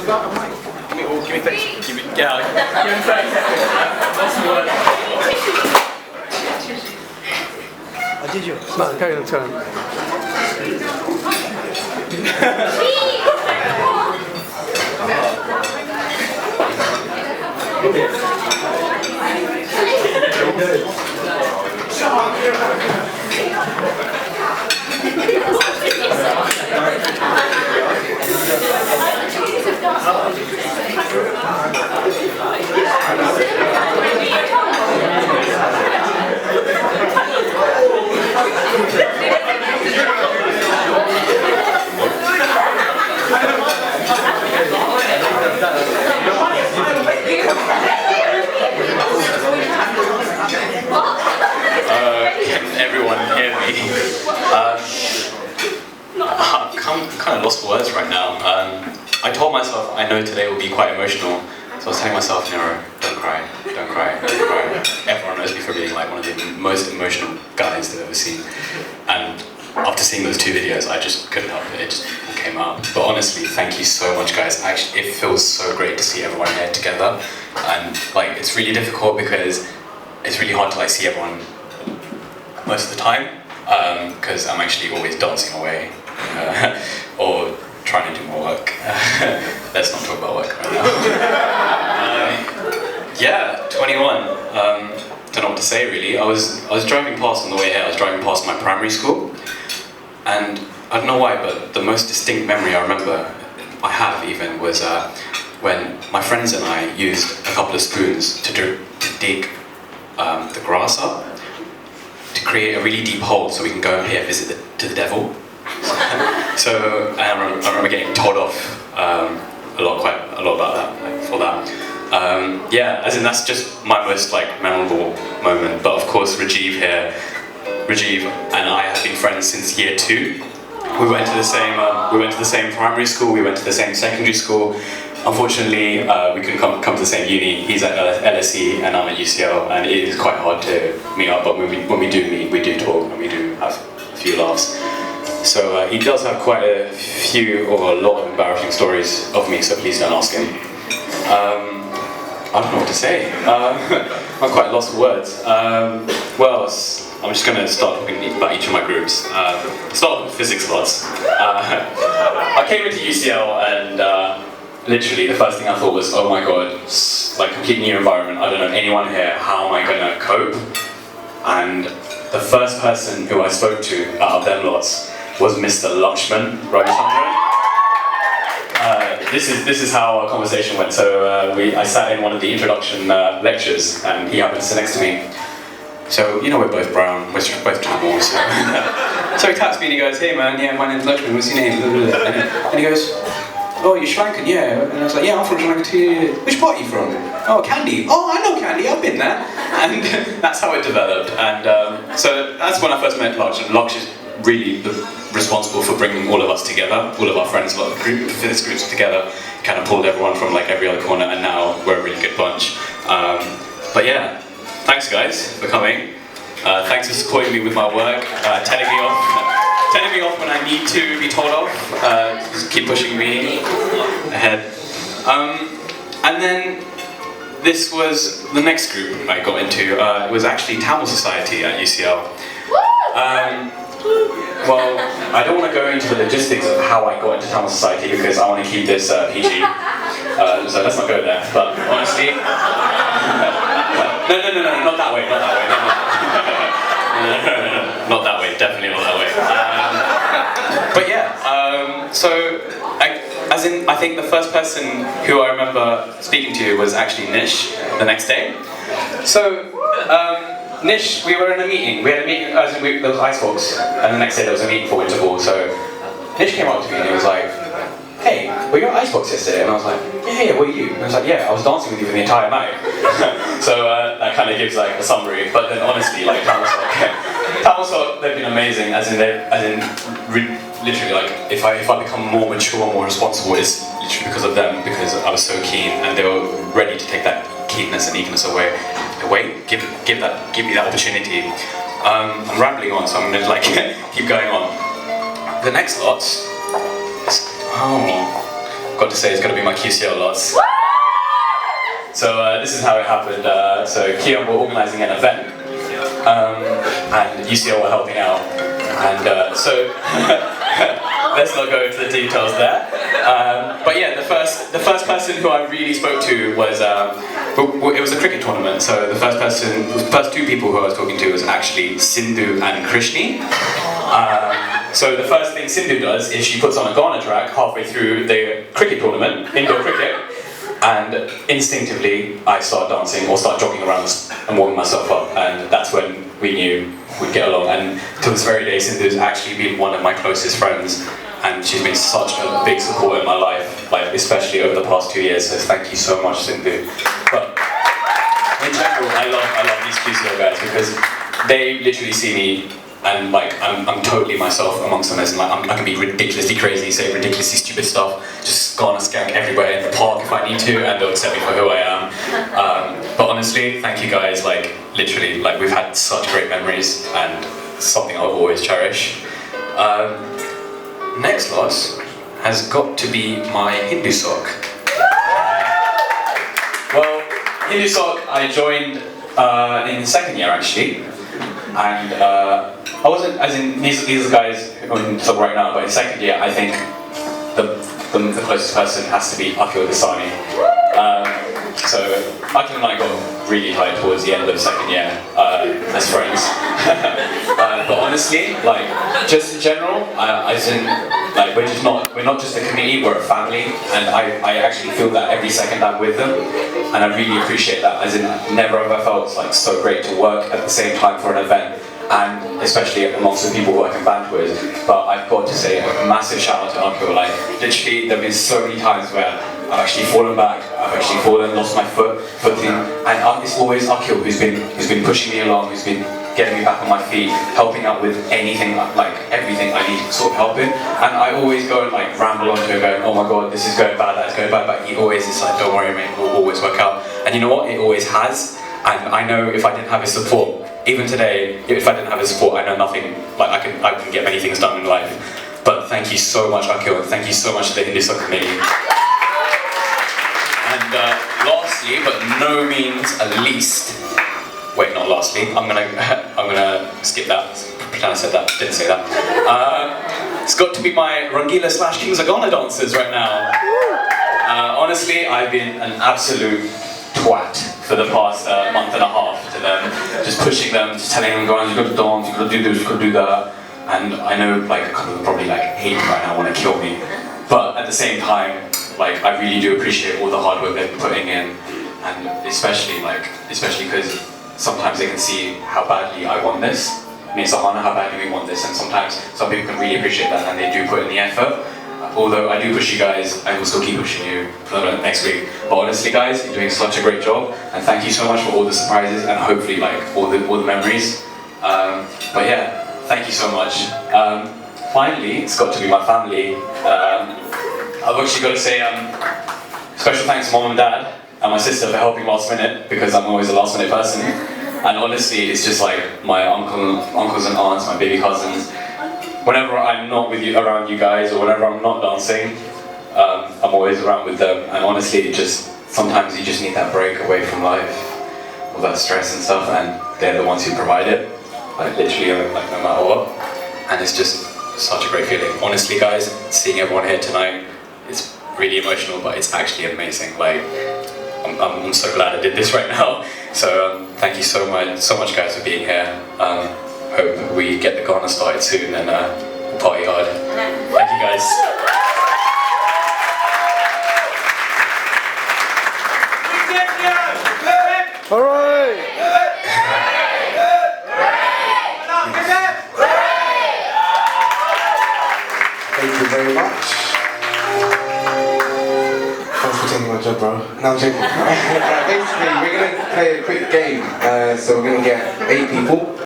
Give me 30. Give me 30 seconds. What's the word? did you? No, carry on, turn. Everyone hear me? I'm kind of lost for words right now. I told myself I know today will be quite emotional, so I was telling myself, Niro, don't cry, don't cry, don't cry. Everyone knows me for being like one of the most emotional guys they've ever seen. And after seeing those two videos, I just couldn't help it, it just came out. But honestly, thank you so much, guys. Actually, it feels so great to see everyone here together. And like, it's really difficult because it's really hard to like see everyone most of the time, because I'm actually always dancing away or trying to do more work. Let's not talk about work right now. Yeah, 21. Don't know what to say really. I was driving past on the way here. I was driving past my primary school, and I don't know why, but the most distinct memory I remember I have even was when my friends and I used a couple of spoons to dig the grass up, to create a really deep hole so we can go and pay a visit to the devil. So I remember getting told off a lot about that, like, for that. Yeah, as in that's just my most like memorable moment. But of course, Rajiv and I have been friends since year 2. We went to the same primary school. We went to the same secondary school. Unfortunately, we couldn't come to the same uni. He's at LSE and I'm at UCL, and it is quite hard to meet up. But when we do meet, we do talk and we do have a few laughs. So he does have quite a few or a lot of embarrassing stories of me. So please don't ask him. I don't know what to say. I'm quite lost for words. Well, I'm just going to start talking about each of my groups. Start with physics lads. I came into UCL and literally the first thing I thought was, oh my god, like complete new environment, I don't know anyone here, how am I going to cope? And the first person who I spoke to out of them lots was Mr. Lakshman Ravichandran. This is how our conversation went. So I sat in one of the introduction lectures and he happened to sit next to me. So, you know, we're both brown, we're both Tamil, so he taps me and he goes, hey man, yeah, my name's Lakshman, what's your name? And he goes, oh, you're Sri Lankan, yeah. And I was like, yeah, I'm from Sri Lanka too. Which part are you from? Oh, Kandy. Oh, I know Kandy, I've been there. And that's how it developed. And so that's when I first met Laksh. And Laksh is really responsible for bringing all of us together, all of our friends, a lot of physics groups together, kind of pulled everyone from like every other corner, and now we're a really good bunch. But yeah, thanks guys for coming. Thanks for supporting me with my work, telling me off when I need to be told off. Just keep pushing me ahead. And then this was the next group I got into. It was actually Tamil Society at UCL. Well, I don't want to go into the logistics of how I got into Tamil Society because I want to keep this PG. So let's not go there. But honestly, no, not that way, not that way. No, not that way, definitely not that way. But yeah, so I think the first person who I remember speaking to was actually Nish the next day. So Nish, we were in a meeting. We had a meeting, there was Icebox, and the next day there was a meeting for Winterval. So Nish came up to me and he was like, hey, were you at Icebox yesterday? And I was like, yeah, were you? And I was like, yeah, I was dancing with you for the entire night. So that kind of gives like a summary. But then honestly, like Tamil, they've been amazing. Literally, like if I become more mature, more responsible, it's literally because of them. Because I was so keen, and they were ready to take that keenness and eagerness away. Give me that opportunity. I'm rambling on, so I'm gonna like keep going on. The next lot. got to say is going to be my QCL lots. So this is how it happened. So Keon were organising an event, and UCL were helping out, and so let's not go into the details there. But yeah, the first person who I really spoke to was it was a cricket tournament. So the first two people who I was talking to was actually Sindhu and Krishni. So the first thing Sindhu does is she puts on a Ghana track halfway through the cricket tournament, indoor cricket, and instinctively I start dancing or start jogging around and warming myself up, and that's when we knew we'd get along. And to this very day, Sindhu's actually been one of my closest friends, and she's been such a big support in my life, like especially over the past 2 years. So thank you so much, Sindhu. But in general, I love these QCO guys because they literally see me. And like I'm totally myself amongst them, as in, like I can be ridiculously crazy, say ridiculously stupid stuff, just Ghana skank everywhere in the park if I need to, and they'll accept me for who I am. But honestly, thank you guys. Like literally, like we've had such great memories, and something I'll always cherish. Next loss has got to be my Hindu sock. Well, Hindu sock I joined in second year actually, and. I wasn't, as in, these guys who are in talk right now, but in second year, I think the closest person has to be Akhil Dasani. So Akhil and I got really tight towards the end of second year as friends. But honestly, like, just in general, as in, like, we're not just a community, we're a family, and I actually feel that every second I'm with them, and I really appreciate that, as in, never have I felt like so great to work at the same time for an event, and especially amongst the people who I can band with. But I've got to say a massive shout out to Akhil. Like literally, there have been so many times where I've actually fallen back, I've actually fallen, lost my footing, and it's always Akhil who's been pushing me along, who's been getting me back on my feet, helping out with anything, like everything I need sort of help in. And I always go and like ramble onto it, going, oh my god, this is going bad, that's going bad, but he always is like, don't worry mate, it will always work out. And you know what, it always has. And I know if I didn't have his support, even today, if I didn't have his support, I know nothing, like I can get many things done in life. But thank you so much, Akhil, and thank you so much to the Hindu Soccer Committee. And lastly, but no means least, wait, not lastly, I'm gonna skip that, pretend I said that, didn't say that. It's got to be my Rangila / Kings of Ghana dancers right now. Honestly, I've been an absolute twat for the past month and a half to them, just pushing them, just telling them, guys, you've got to dance, you've got to do this, you've got to do that. And I know, like, a couple of them probably like hate me right now, want to kill me. But at the same time, like, I really do appreciate all the hard work they're putting in, and especially because sometimes they can see how badly I want this. Me and Sahana, how badly we want this, and sometimes some people can really appreciate that, and they do put in the effort. Although I do push you guys, I will still keep pushing you for the next week. But honestly guys, you're doing such a great job, and thank you so much for all the surprises and hopefully like all the memories. But yeah, thank you so much. Finally, it's got to be my family. I've actually got to say special thanks to mom and dad and my sister for helping last minute, because I'm always a last minute person. And honestly, it's just like my uncles and aunts, my baby cousins. Whenever I'm not with you, around you guys, or whenever I'm not dancing, I'm always around with them. And honestly, sometimes you just need that break away from life, all that stress and stuff, and they're the ones who provide it, like literally, like no matter what. And it's just such a great feeling. Honestly, guys, seeing everyone here tonight, it's really emotional, but it's actually amazing. Like, I'm so glad I did this right now. So thank you so much, guys, for being here. Hope we get the Ghana started soon, and we'll party hard. Thank you guys. Alright! Thank you very much. Thanks for taking my job, bro. No, I'm joking. Basically, we're going to play a quick game. So we're going to get 8 people.